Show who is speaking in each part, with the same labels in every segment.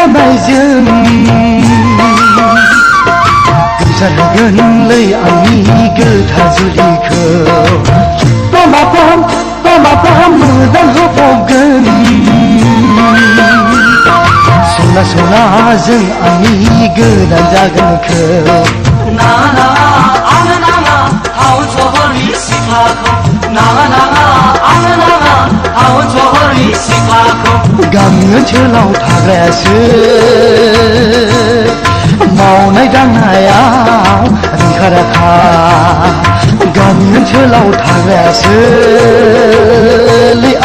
Speaker 1: दानायजों गोसारहोगोनलै आंनि गोथार जुलिखौ लामाफ्राम मोदान होफबगोन सना सनाजों आंनि गोदान जागोनखौ
Speaker 2: नाङा नाङा आंनो नाङा टाउन सहरनि सिख्लाखौ नाङा नाङा आंनो नाङा टाउन सहरनि सिख्लाखौ
Speaker 1: गामि ओनसोलाव थाग्रायासो मावनाय दांनायाव रोंखा राखा गामि ओनसोलाव थाग्रायासो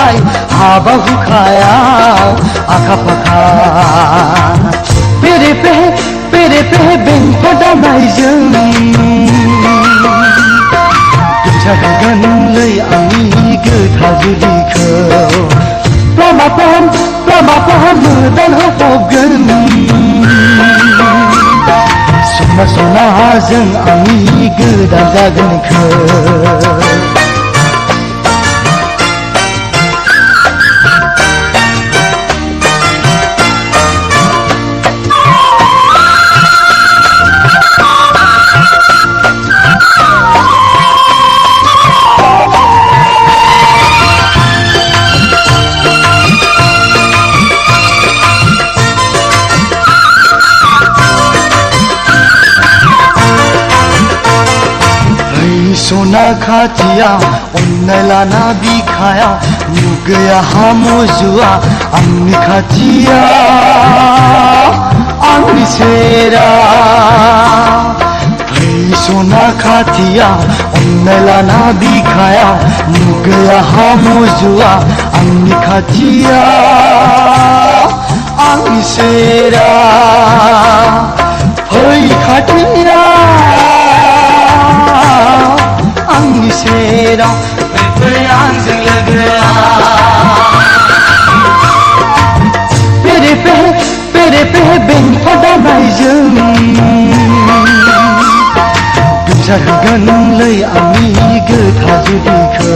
Speaker 1: आइ हाबा हुखायाव आखा फाखा पेरे पेहे बेंक दामनायजों गोसारहोगोनलै आंनि गोथार जुलिखौ लामाफ्राम मोदान होफबगोन सना सनाजों आंनि गोदान जागोनखौ सना खाथिया अन्नाय लाना बिखाया नुगैया हामुजुआ आंनि खाथिया आंनि सेरा सना खाथिया अन्नाय लाना बिखाया नुगैया हामुजुआ आंनि खाथिया आंनि सेरा फै खाथिया आंनि सेराव
Speaker 2: फै आंजों लोगोआ
Speaker 1: पेरे पेहे बेंक दामनायजों गोसारहोगोनलै आंनि गोथार जुलिखौ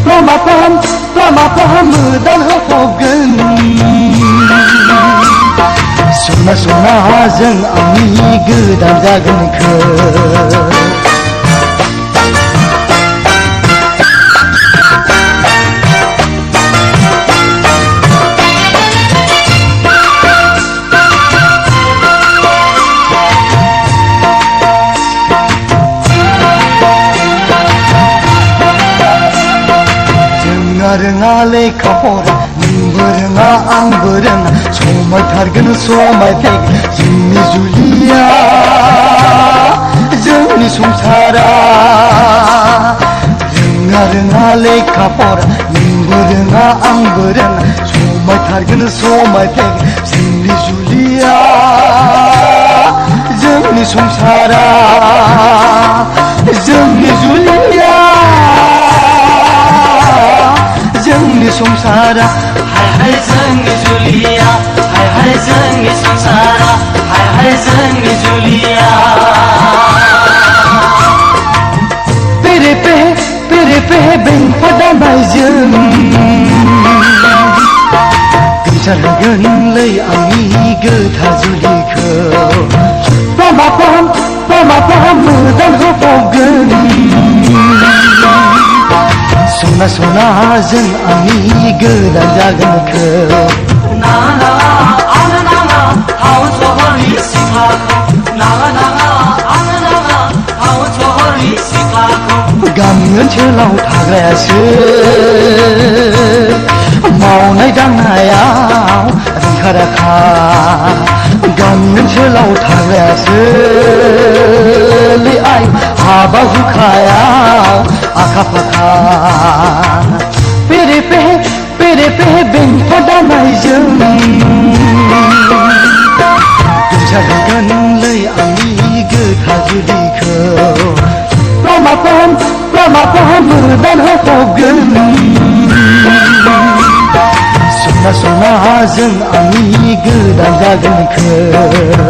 Speaker 1: लामाफ्राम मोदान होफबगोन सना सनाजों आंनि गोदान जागोनखौ रोङा लेखा फरा नोंबो रोङा आंबो रोङा समायथारगोन समायफ्लेगोन जोंनि जुलिया जोंनि संसारा रोङा लेखा फरा नोंबो रोङा आंबो रोङा समायथारगोन समायफ्लेगोन जोंनि जुलिया जोंनि संसारा जोंनि जुलिया जोंनि संसारा
Speaker 2: हाय हाय जोंनि जुलिया हाय हाय जोंनि संसारा हाय हाय जोंनि जुलिया
Speaker 1: पेरे पेहे बेंक दामनायजों गोसारहोगोनलै आंनि गोथार जुलिखौ लामाफ्राम मोदान होफबगोन सना सनाजों आंनि गोदान जागोनखौ
Speaker 2: नाङा नाङा आंनो नाङा टाउन सहरनि सिख्लाखौ नाङा नाङा आंनो नाङा टाउन सहरनि सिख्लाखौ
Speaker 1: गामि ओनसोलाव थाग्रायासो मावनाय दांनायाव रोंखा राखा गामि ओनसोलाव थाग्रायासो आइ हाबा हुखायाव आखा फाखा पेरे पेहे बेंक दामनायजों गोसारहोगोनलै आंनि गोथार जुलिखौ लामाफ्राम मोदान होफबगोन सना सनाजों आंनि गोदान जागोनखौ